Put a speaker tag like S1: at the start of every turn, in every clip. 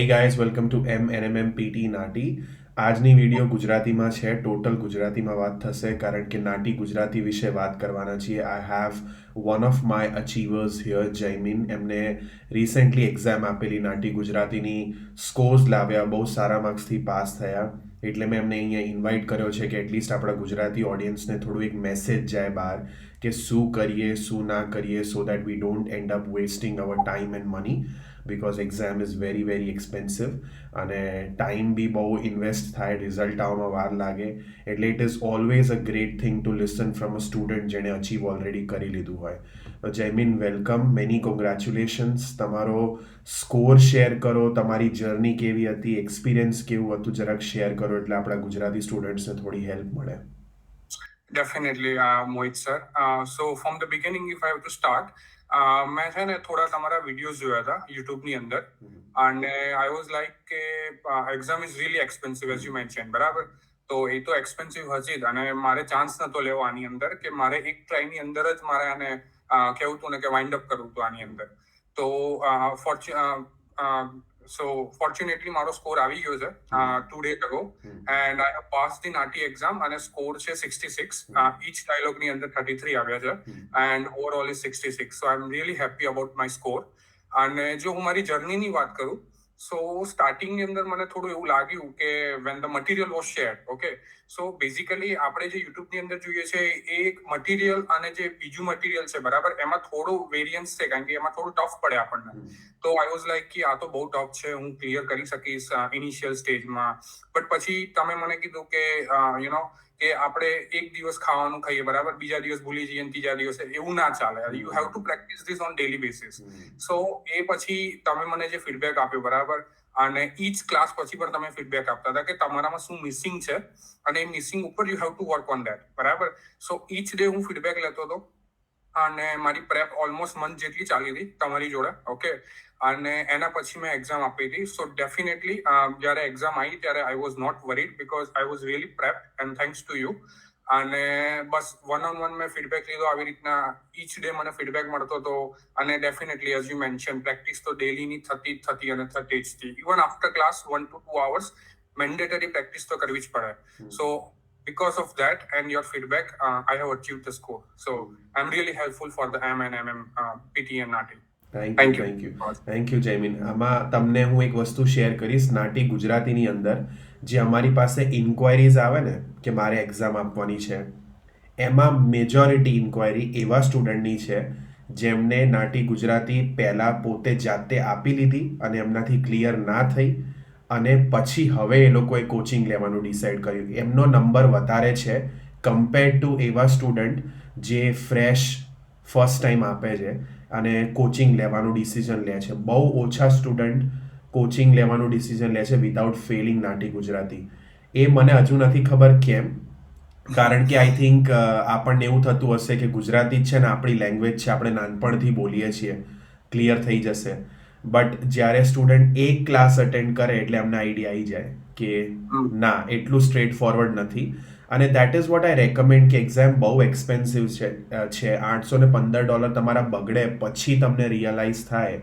S1: Hey guys, welcome to MNMMPT નાટી. આજની video ગુજરાતીમાં છે. ટોટલ ગુજરાતીમાં વાત થશે કારણ કે નાટી ગુજરાતી વિશે વાત કરવાના છીએ. I have one of my achievers here, Jaymin. એમને રિસેન્ટલી એક્ઝામ આપેલી નાટી ગુજરાતીની, સ્કોર્સ લાવ્યા, બહુ સારા માર્ક્સથી પાસ થયા. એટલે મેં એમને અહીંયા ઇન્વાઇટ કર્યો છે કે એટલીસ્ટ આપણા ગુજરાતી ઓડિયન્સને થોડું એક મેસેજ જાય બહાર કે શું કરીએ, શું ના કરીએ, so that we don't end up wasting hour time and money, because exam is very very expensive અને ટાઈમ બી બહુ ઇન્વેસ્ટ થાય, રિઝલ્ટ આવવામાં વાર લાગે. એટલે it is always a great thing to listen from a student જેણે achieve already કરી લીધું હોય. Jaymin, welcome, many congratulations. તમારો સ્કોર શેર કરો, તમારી જર્ની કેવી હતી, એક્સપિરિયન્સ કેવું હતું, જરાક શેર કરો એટલે આપણા ગુજરાતી સ્ટુડન્ટ્સને થોડી હેલ્પ મળે.
S2: Definitely, Mohit sir. So from the beginning, if I have to start, મેં છે ને થોડા તમારા વિડીયોઝ જોયા હતા યુટ્યુબની અંદર અને આઈ વોઝ લાઈક કે exam is really expensive as you mention, બરાબર? તો એ તો એક્સપેન્સિવ હશે જ અને મારે ચાન્સ નતો લેવો આની અંદર કે મારે એક ટ્રાયની અંદર જ મારે આને કેવું હતું ને કે વાઇન્ડ અપ કરવું હતું આની અંદર. તો ફોર્ચ્યુનેટલી મારો સ્કોર આવી ગયો છે 2 days ago and I have pass the નાટી exam અને સ્કોર છે 66. ઈચ ડાયલોગની અંદર 33 આવ્યા છે and overall is 66. So I am really happy about my score. અને જો હું મારી જર્નીની વાત કરું, સો સ્ટાર્ટિંગની અંદર મને થોડું એવું લાગ્યું કે when the material was share, okay, so basically આપણે જે યુટ્યુબની અંદર જોઈએ છે એ એક મટીરિયલ અને જે બીજું મટીરિયલ છે, બરાબર, એમાં થોડું વેરિયન્સ છે કારણ કે એમાં થોડું ટફ પડે આપણને. તો આઈ વોઝ લાઈક કે આ તો બહુ ટફ છે, હું ક્લિયર કરી શકીશ ઇનિશિયલ સ્ટેજમાં. બટ પછી તમે મને કીધું કે કે આપણે એક દિવસ ખાવાનું ખાઈએ, બરાબર, બીજા દિવસ ભૂલી જઈએ અને ત્રીજા દિવસે એવું ના ચાલે. You have to practice this on daily basis. So એ પછી તમે મને જે ફીડબેક આપ્યો, બરાબર, અને ઈચ ક્લાસ પછી પણ તમે ફીડબેક આપતા હતા કે તમારામાં શું મિસિંગ છે અને એ મિસિંગ ઉપર you have to work on that, બરાબર. સો ઈચ ડે હું ફીડબેક લેતો હતો અને મારી પ્રેપ ઓલમોસ્ટ મંથ જેટલી ચાલી હતી તમારી જોડે, ઓકે. અને એના પછી મેં એક્ઝામ આપી હતી. સો ડેફિનેટલી જ્યારે એક્ઝામ આવી ત્યારે I was not worried because I was really prep and thanks to you. અને બસ વન ઓન વન મેં ફીડબેક લીધો, આવી રીતના ઈચ ડે મને ફીડબેક મળતો હતો. અને definitely as you mention, practice તો ડેલીની થતી અને થતી જ હતી. Even after class 1 to 2 hours mandatory practice તો કરવી જ પડે. So because of that and your feedback, I have achieved the score. So I'm really helpful for the MNMM PT and NATI.
S1: Thank you Jaymin. આમાં તમને હું એક વસ્તુ share કરીશ. નાટી ગુજરાતીની અંદર જે અમારી પાસે ઇન્ક્વાયરીઝ આવે ને કે મારે એક્ઝામ આપવાની છે, એમાં મેજોરિટી ઇન્ક્વાયરી એવા સ્ટુડન્ટની છે જેમને નાટી ગુજરાતી પહેલાં પોતે જાતે આપી લીધી અને એમનાથી ક્લિયર ના થઈ અને પછી હવે એ લોકોએ કોચિંગ લેવાનું ડિસાઈડ કર્યું. એમનો નંબર વધારે છે કમ્પેર્ડ ટુ એવા સ્ટુડન્ટ જે ફ્રેશ ફર્સ્ટ ટાઈમ આપે છે અને કોચિંગ લેવાનું ડિસિઝન લે છે. બહુ ઓછા સ્ટુડન્ટ કોચિંગ લેવાનું ડિસિઝન લે છે વિધાઉટ ફેલિંગ નાટી ગુજરાતી. એ મને હજુ નથી ખબર કેમ, કારણ કે આઈ થિંક આપણને એવું થતું હશે કે ગુજરાતી જ છે ને આપણી લેંગ્વેજ છે, આપણે નાનપણથી બોલીએ છીએ, ક્લિયર થઈ જશે. બટ જ્યારે સ્ટુડન્ટ એક ક્લાસ અટેન્ડ કરે એટલે અમને આઈડિયા આવી જાય કે ના, એટલું સ્ટ્રેટ ફોરવર્ડ નથી. અને that is what I recommend કે એક્ઝામ બહુ એક્સપેન્સિવ છે. $815 તમારા બગડે પછી તમને રિયલાઇઝ થાય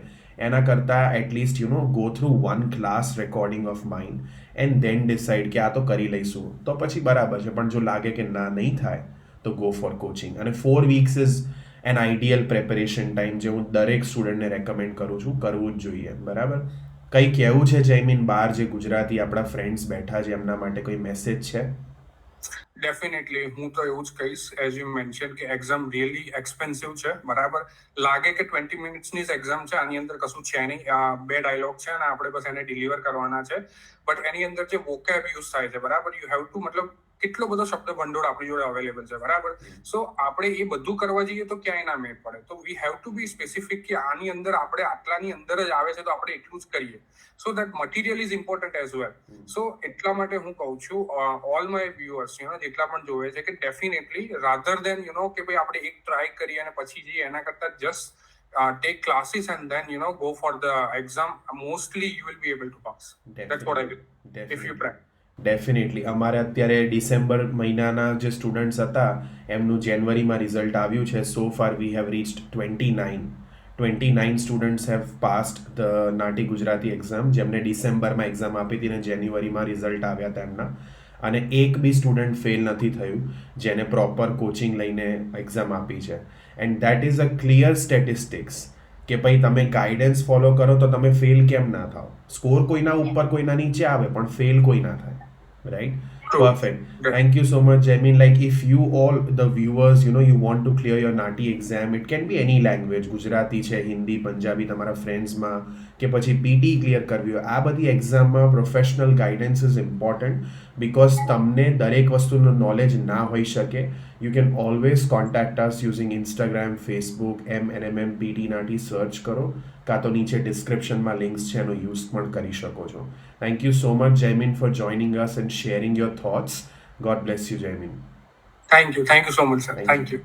S1: એના કરતાં at least go through one class recording of mind and then decide કે આ તો કરી લઈશું તો પછી બરાબર છે. પણ જો લાગે કે ના, નહીં થાય તો ગો ફોર કોચિંગ. અને 4 weeks is an ideal preparation time જે હું દરેક સ્ટુડન્ટને રેકમેન્ડ કરું છું, કરવું જ જોઈએ, બરાબર. કંઈ કહેવું છે જયમીન બહાર જે ગુજરાતી આપણા ફ્રેન્ડ્સ બેઠા છે એમના માટે કોઈ મેસેજ છે?
S2: ડેફિનેટલી હું તો એવું જ કહીશ એઝ યુ મેન્શન કે એક્ઝામ રિયલી એક્સપેન્સિવ છે, બરાબર. લાગે કે 20 મિનિટ્સની જ એક્ઝામ છે, આની અંદર કશું છે નહીં, 2 ડાયલોગ છે અને આપણે બસ એને ડિલિવર કરવાના છે. બટ એની અંદર જે વોકેબ યુઝ થાય છે, બરાબર, યુ હેવ ટુ, મતલબ કેટલો બધો શબ્દ ભંડોળ આપણી જોડે અવેલેબલ છે, બરાબર. સો આપણે એ બધું કરવા જઈએ તો ક્યાંય ના મેળ પડે. તો we have to be specific કે આની અંદર આપણે આટલાની અંદર જ આવે છે તો આપણે એટલું જ કરીએ. So that material is important as well. So એટલા માટે હું કહું છું ઓલ માય વ્યુઅર્સ જેટલા પણ જોવે છે કે ડેફિનેટલી રાધર દેન કે ભાઈ આપણે એક ટ્રાય કરીએ અને પછી જઈએ, એના કરતાં just take classes and then go for the exam. Mostly you will be able to pass. That's what I will. If you practice.
S1: Definitely. અમારે અત્યારે ડિસેમ્બર મહિનાના જે સ્ટુડન્ટ્સ હતા એમનું જાન્યુઆરીમાં રિઝલ્ટ આવ્યું છે. સો far we have reached 29. 29 students have passed the નાટી Gujarati exam, જેમને ડિસેમ્બરમાં એક્ઝામ આપી હતી અને જાન્યુઆરીમાં રિઝલ્ટ આવ્યા હતા એમના. અને એક બી સ્ટુડન્ટ ફેલ નથી થયું જેને પ્રોપર કોચિંગ લઈને એક્ઝામ આપી છે. And that is a clear statistics કે ભાઈ તમે ગાઈડન્સ ફોલો કરો તો તમે ફેલ કેમ ના થાઓ. સ્કોર કોઈના ઉપર કોઈના નીચે આવે પણ ફેલ કોઈ ના થાય, right?
S2: True.
S1: Perfect. Thank you so much, Jaimin. Like, if you all, the viewers, you want to clear your NATI exam, it can be any language. Gujarati છે, હિન્દી, પંજાબી, તમારા ફ્રેન્ડ્સમાં કે પછી પીટી ક્લિયર કરવી હોય, આ બધી એક્ઝામમાં professional guidance is important, because તમને દરેક વસ્તુનું નોલેજ ના હોઈ શકે. You can always contact us using Instagram, Facebook, MNMM PT નાટી search કરો, કાં તો નીચે ડિસ્ક્રિપ્શનમાં લિંક્સ છે, એનો યુઝ પણ કરી શકો છો. Thank you so much, Jaimin, for joining us and sharing your thoughts. God bless you, Jaimin.
S2: Thank you so much, sir. Thank you.